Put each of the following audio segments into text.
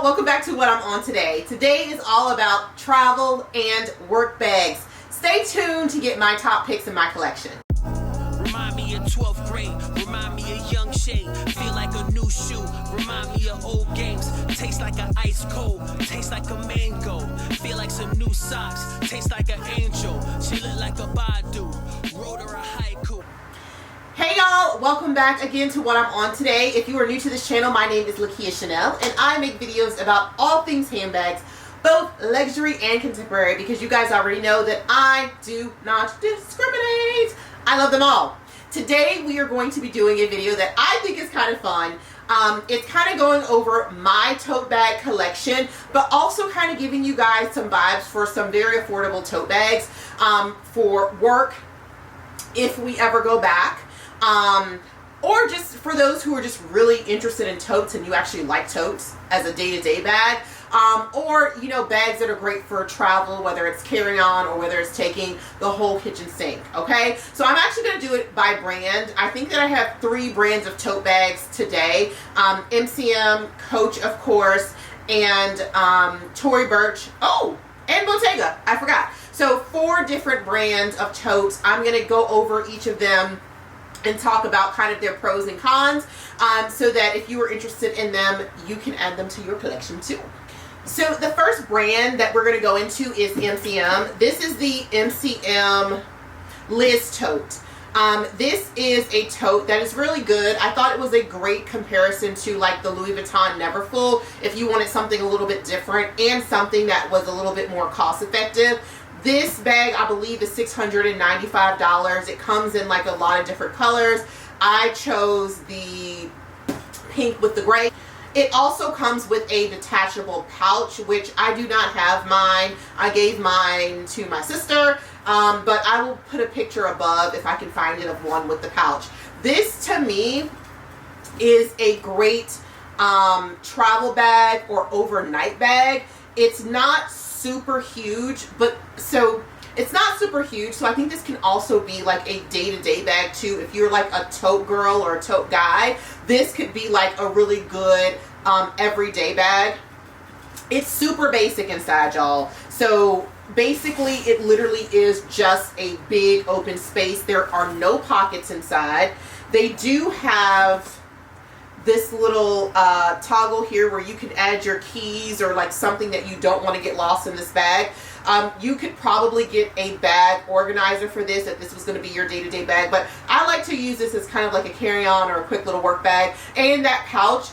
y'all, welcome back to what I'm on today. Today is all about travel and work bags. Stay tuned to get my top picks in my collection. Remind me of 12th grade, remind me of young shade, feel like a new shoe, remind me of old games, taste like an ice cold, taste like a mango, feel like some new socks, taste like an angel, she look like a Badu, wrote her a haiku. Hey y'all, welcome back again to what I'm on today. If you are new to this channel, my name is Lakia Chanel and I make videos about all things handbags, both luxury and contemporary, because you guys already know that I do not discriminate. I love them all. Today we are going to be doing a video that I think is kind of fun. It's kind of going over my tote bag collection, but also kind of giving you guys some vibes for some very affordable tote bags for work if we ever go back. Or just for those who are just really interested in totes and you actually like totes as a day-to-day bag. Or, you know, bags that are great for travel, whether it's carry-on or whether it's taking the whole kitchen sink, okay? So I'm actually going to do it by brand. I think that I have 3 brands of tote bags today. MCM, Coach, of course, and Tory Burch. Oh, and Bottega. I forgot. So 4 different brands of totes. I'm going to go over each of them and talk about kind of their pros and cons, so that if you are interested in them, you can add them to your collection too. So the first brand that we're going to go into is MCM. This is the MCM Liz tote. This is a tote that is really good. I thought it was a great comparison to like the Louis Vuitton Neverfull if you wanted something a little bit different and something that was a little bit more cost effective. This bag, I believe, is $695. It comes in like a lot of different colors. I chose the pink with the gray. It also comes with a detachable pouch, which I do not have mine. I gave mine to my sister, but I will put a picture above if I can find it of one with the pouch. This, to me, is a great travel bag or overnight bag. It's not super huge, but so it's not super huge, so I think this can also be like a day-to-day bag too. If you're like a tote girl or a tote guy, this could be like a really good everyday bag. It's super basic inside, y'all. So basically it literally is just a big open space. There are no pockets inside. They do have this little toggle here where you can add your keys or like something that you don't want to get lost in this bag. You could probably get a bag organizer for this if this was going to be your day-to-day bag, but I like to use this as kind of like a carry-on or a quick little work bag. And that pouch,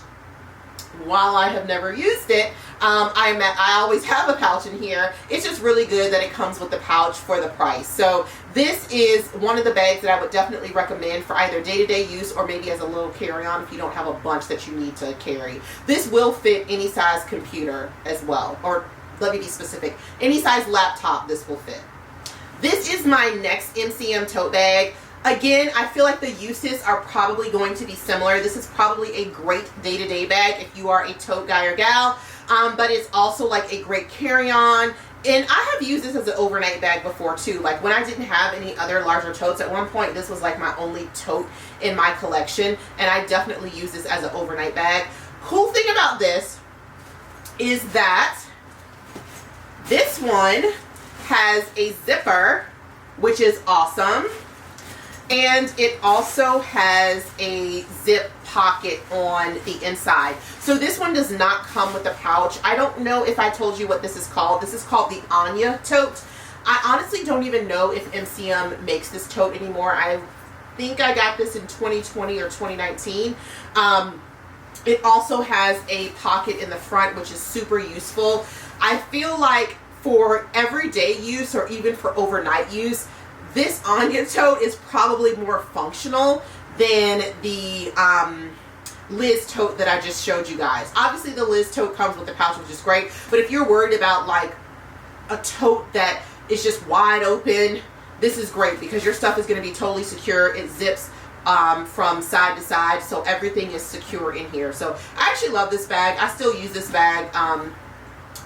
while I have never used it, I always have a pouch in here. It's just really good that it comes with the pouch for the price. So this is one of the bags that I would definitely recommend for either day-to-day use or maybe as a little carry-on if you don't have a bunch that you need to carry. This will fit any size computer as well, or let me be specific, any size laptop this will fit. This is my next MCM tote bag. Again, I feel like the uses are probably going to be similar. This is probably a great day-to-day bag if you are a tote guy or gal, but it's also like a great carry-on. And I have used this as an overnight bag before too. Like when I didn't have any other larger totes, at one point this was like my only tote in my collection, and I definitely use this as an overnight bag. Cool thing about this is that this one has a zipper, which is awesome. And it also has a zip pocket on the inside. So this one does not come with a pouch. I don't know if I told you what this is called. This is called the Anya Tote. I honestly don't even know if MCM makes this tote anymore. I think I got this in 2020 or 2019. It also has a pocket in the front, which is super useful. I feel like for everyday use or even for overnight use, this Anya tote is probably more functional than the Liz tote that I just showed you guys. Obviously the Liz tote comes with the pouch, which is great, but if you're worried about like a tote that is just wide open, this is great because your stuff is going to be totally secure. It zips from side to side, so everything is secure in here. So I actually love this bag. I still use this bag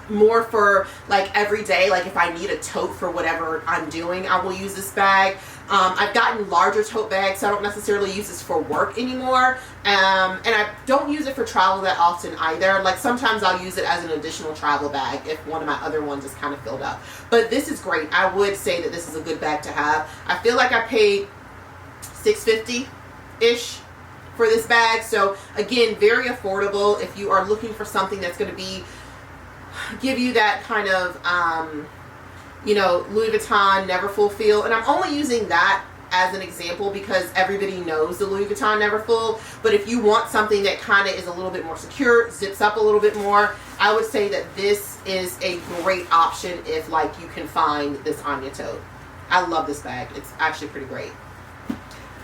more for like every day. Like if I need a tote for whatever I'm doing, I will use this bag. I've gotten larger tote bags, so I don't necessarily use this for work anymore. And I don't use it for travel that often either. Like sometimes I'll use it as an additional travel bag if one of my other ones is kind of filled up. But this is great. I would say that this is a good bag to have. I feel like I paid $6.50-ish for this bag. So again, very affordable if you are looking for something that's going to give you that kind of you know, Louis Vuitton Neverfull feel. And I'm only using that as an example because everybody knows the Louis Vuitton Neverfull. But if you want something that kind of is a little bit more secure, zips up a little bit more, I would say that this is a great option if like you can find this Anya Tote. I love this bag. It's actually pretty great.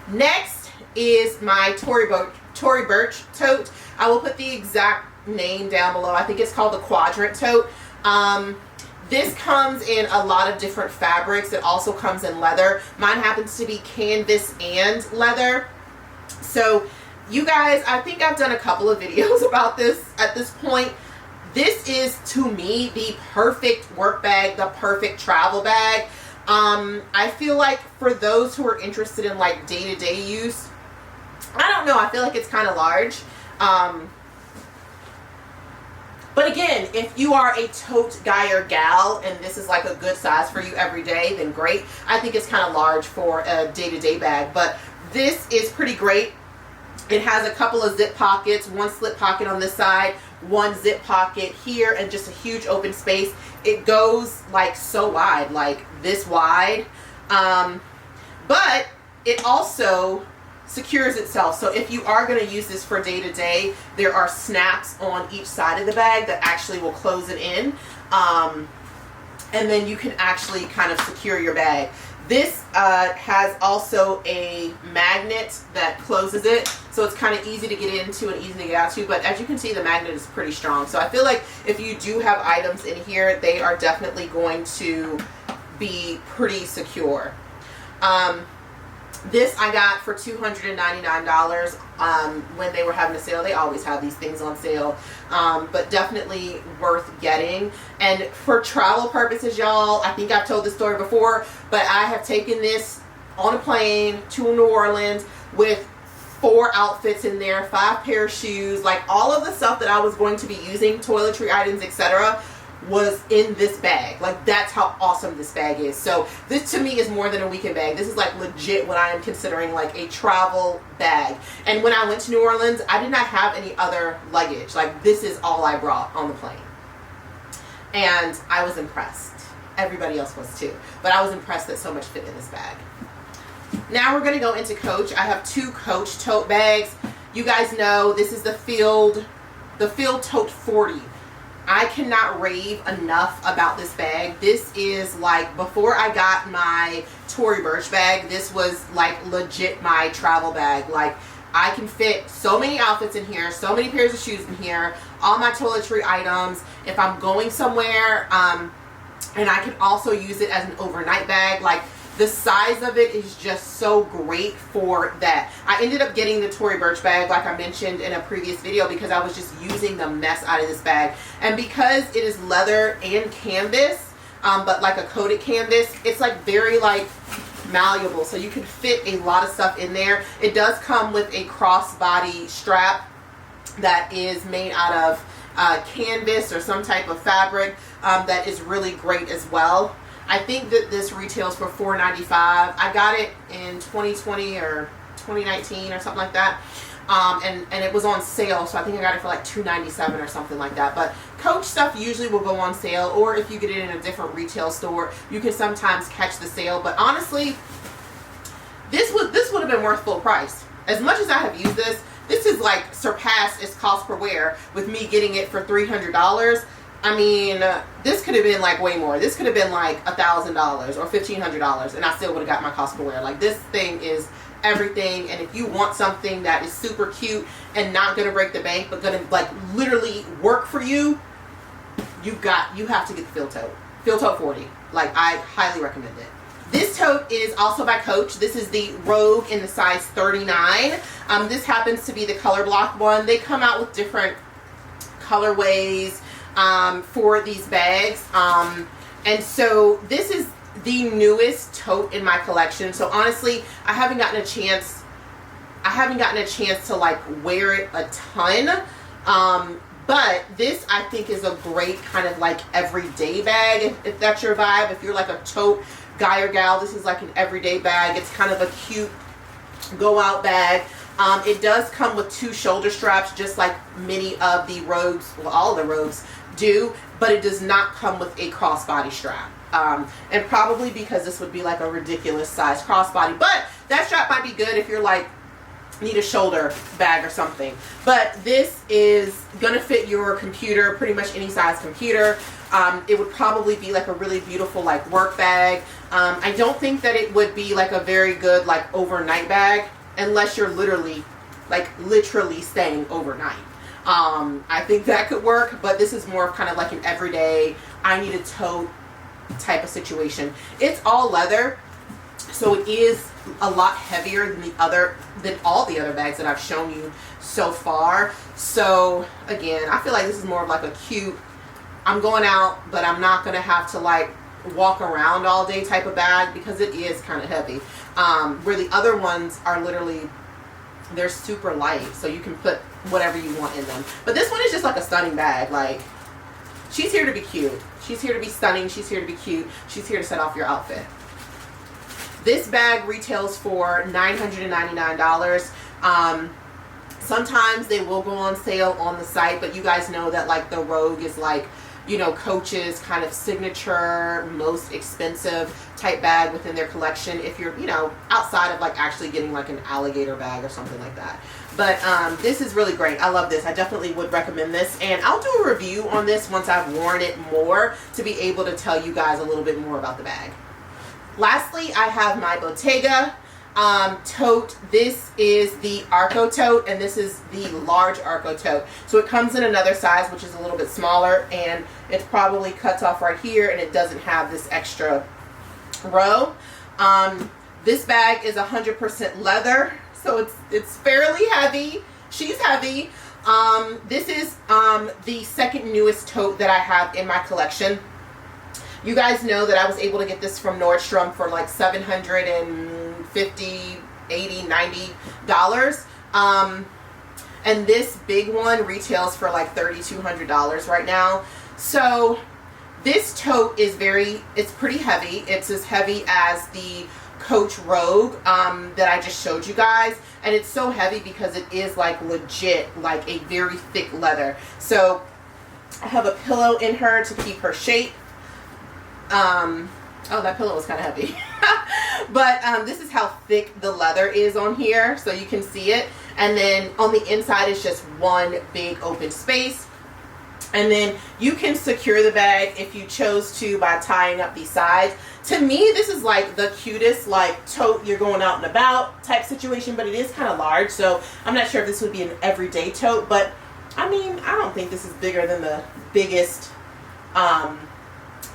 Next is my Tory Burch tote. I will put the exact name down below. I think it's called the Quadrant tote. This comes in a lot of different fabrics. It also comes in leather. Mine happens to be canvas and leather. So you guys, I think I've done a couple of videos about this at this point. This is, to me, the perfect work bag, the perfect travel bag. I feel like for those who are interested in like day-to-day use, I don't know, I feel like it's kind of large. But again, if you are a tote guy or gal and this is like a good size for you every day, then great. I think it's kind of large for a day-to-day bag, but this is pretty great. It has a couple of zip pockets, one slip pocket on this side, one zip pocket here, and just a huge open space. It goes like so wide, like this wide. But it also secures itself. So if you are going to use this for day to day, there are snaps on each side of the bag that actually will close it in. And then you can actually kind of secure your bag. This has also a magnet that closes it, so it's kind of easy to get into and easy to get out to, but as you can see, the magnet is pretty strong. So I feel like if you do have items in here, they are definitely going to be pretty secure. This I got for $299 when they were having a sale. They always have these things on sale, but definitely worth getting. And for travel purposes, y'all, I think I've told this story before, but I have taken this on a plane to New Orleans with 4 outfits in there, 5 pair of shoes, like all of the stuff that I was going to be using, toiletry items, etc., was in this bag. Like, that's how awesome this bag is. So this to me is more than a weekend bag. This is like legit what I am considering like a travel bag. And when I went to New Orleans, I did not have any other luggage. Like, this is all I brought on the plane. And I was impressed. Everybody else was too. But I was impressed that so much fit in this bag. Now we're going to go into Coach. I have 2 Coach tote bags. You guys know this is the Field Tote 40. I cannot rave enough about this bag. This is like, before I got my Tory Burch bag, this was like legit my travel bag. Like, I can fit so many outfits in here, so many pairs of shoes in here, all my toiletry items, if I'm going somewhere, and I can also use it as an overnight bag. Like, the size of it is just so great for that. I ended up getting the Tory Burch bag, like I mentioned in a previous video, because I was just using the mess out of this bag. And because it is leather and canvas, but like a coated canvas, it's like very like malleable. So you can fit a lot of stuff in there. It does come with a crossbody strap that is made out of canvas or some type of fabric that is really great as well. I think that this retails for $4.95. I got it in 2020 or 2019 or something like that. And it was on sale, so I think I got it for like $2.97 or something like that. But Coach stuff usually will go on sale, or if you get it in a different retail store, you can sometimes catch the sale. But honestly, this would have been worth full price. As much as I have used this, this is like surpassed its cost per wear with me getting it for $300. I mean, this could have been like way more. This could have been like $1,000 or $1,500, and I still would have got my cost per wear. Like, this thing is everything. And if you want something that is super cute and not gonna break the bank, but gonna like literally work for you, you have to get the Field Tote 40. Like, I highly recommend it. This tote is also by Coach. This is the Rogue in the size 39. This happens to be the color block one. They come out with different colorways for these bags, and so this is the newest tote in my collection. So honestly, I haven't gotten a chance to like wear it a ton. But this I think is a great kind of like everyday bag if that's your vibe. If you're like a tote guy or gal, this is like an everyday bag. It's kind of a cute go out bag. It does come with 2 shoulder straps, just like many of the Rogues, well, all of the Rogues do, but it does not come with a crossbody strap. And probably because this would be like a ridiculous size crossbody, but that strap might be good if you're like need a shoulder bag or something. But this is gonna fit your computer, pretty much any size computer. It would probably be like a really beautiful like work bag. I don't think that it would be like a very good like overnight bag unless you're literally staying overnight. I think that could work, but this is more kind of like an everyday, I need a tote type of situation. It's all leather, so it is a lot heavier than all the other bags that I've shown you so far. So again, I feel like this is more of like a cute, I'm going out but I'm not gonna have to like walk around all day type of bag, because it is kind of heavy. Where the other ones are literally, they're super light, so you can put whatever you want in them. But this one is just like a stunning bag. Like, she's here to be cute, she's here to be stunning, she's here to be cute, she's here to set off your outfit. This bag retails for $999. Sometimes they will go on sale on the site, but you guys know that like the Rogue is like, you know, Coach's kind of signature, most expensive type bag within their collection, if you're, you know, outside of like actually getting like an alligator bag or something like that. But this is really great. I love this. I definitely would recommend this, and I'll do a review on this once I've worn it more to be able to tell you guys a little bit more about the bag. Lastly, I have my Bottega tote. This is the Arco tote, and this is the large Arco tote. So it comes in another size, which is a little bit smaller, and it probably cuts off right here, and it doesn't have this extra row. This bag is 100% leather, so it's fairly heavy. She's heavy. This is the second newest tote that I have in my collection. You guys know that I was able to get this from Nordstrom for like $750, $80, $90. And this big one retails for like $3,200 right now. So this tote is it's pretty heavy. It's as heavy as the Coach Rogue that I just showed you guys. And it's so heavy because it is like legit, like a very thick leather. So I have a pillow in her to keep her shape. Oh, that pillow was kind of heavy. But this is how thick the leather is on here, so you can see it. And then on the inside is just one big open space. And then you can secure the bag if you chose to by tying up these sides. To me, this is like the cutest like tote you're going out and about type situation, but it is kind of large, so I'm not sure if this would be an everyday tote. But I mean, I don't think this is bigger than the biggest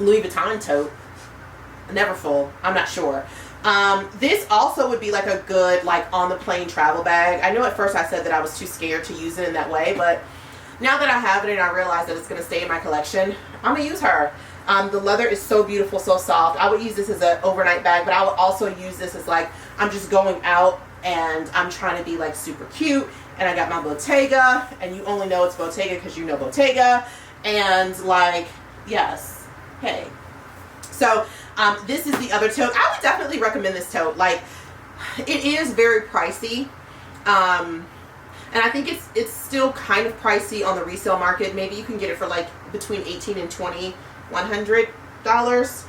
Louis Vuitton tote. Never full. I'm not sure. This also would be like a good like on the plane travel bag. I know at first I said that I was too scared to use it in that way, but now that I have it and I realize that it's going to stay in my collection, I'm going to use her. The leather is so beautiful, so soft. I would use this as an overnight bag, but I would also use this as like, I'm just going out and I'm trying to be like super cute, and I got my Bottega, and you only know it's Bottega because you know Bottega, and like, yes, hey. So this is the other tote. I would definitely recommend this tote. Like, it is very pricey, and I think it's still kind of pricey on the resale market. Maybe you can get it for like between $18 and $2,100.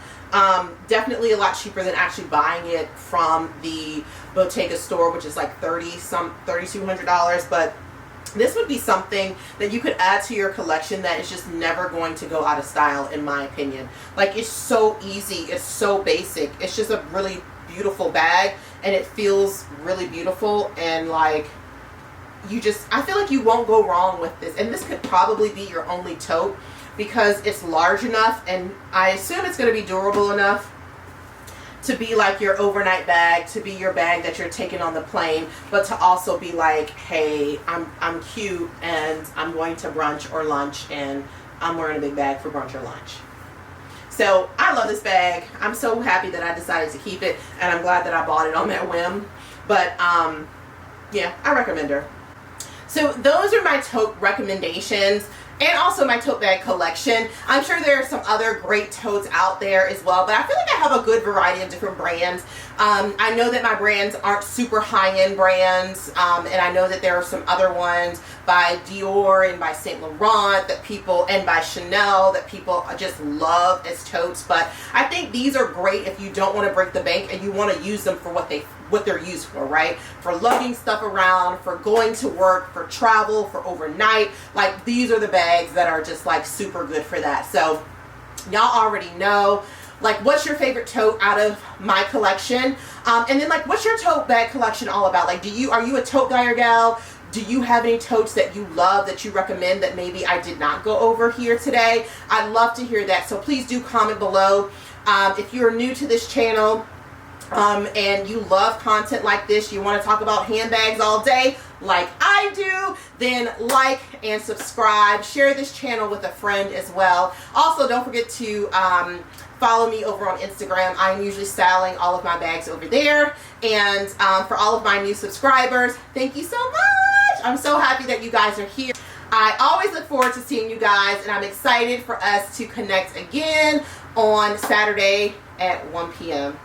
Definitely a lot cheaper than actually buying it from the Bottega store, which is like $3,200. But this would be something that you could add to your collection that is just never going to go out of style, in my opinion. Like, it's so easy, it's so basic, it's just a really beautiful bag, and it feels really beautiful, and like, I feel like you won't go wrong with this. And this could probably be your only tote because it's large enough, and I assume it's going to be durable enough to be like your overnight bag, to be your bag that you're taking on the plane, but to also be like, hey, I'm cute and I'm going to brunch or lunch and I'm wearing a big bag for brunch or lunch. So I love this bag. I'm so happy that I decided to keep it, and I'm glad that I bought it on that whim. But yeah, I recommend her. So those are my tote recommendations and also my tote bag collection. I'm sure there are some other great totes out there as well, but I feel like I have a good variety of different brands. I know that my brands aren't super high-end brands, and I know that there are some other ones by Dior and by Saint Laurent that people, and by Chanel, that people just love as totes. But I think these are great if you don't want to break the bank and you want to use them for what they're used for, right? For lugging stuff around, for going to work, for travel, for overnight. Like, these are the bags that are just like super good for that. So y'all already know, like, what's your favorite tote out of my collection? And then, like, what's your tote bag collection all about? Like, are you a tote guy or gal? Do you have any totes that you love, that you recommend, that maybe I did not go over here today? I'd love to hear that. So please do comment below. If you're new to this channel, and you love content like this, you want to talk about handbags all day like I do, then like and subscribe. Share this channel with a friend as well. Also, don't forget to follow me over on Instagram. I'm usually styling all of my bags over there. And for all of my new subscribers, thank you so much. I'm so happy that you guys are here. I always look forward to seeing you guys, and I'm excited for us to connect again on Saturday at 1 p.m.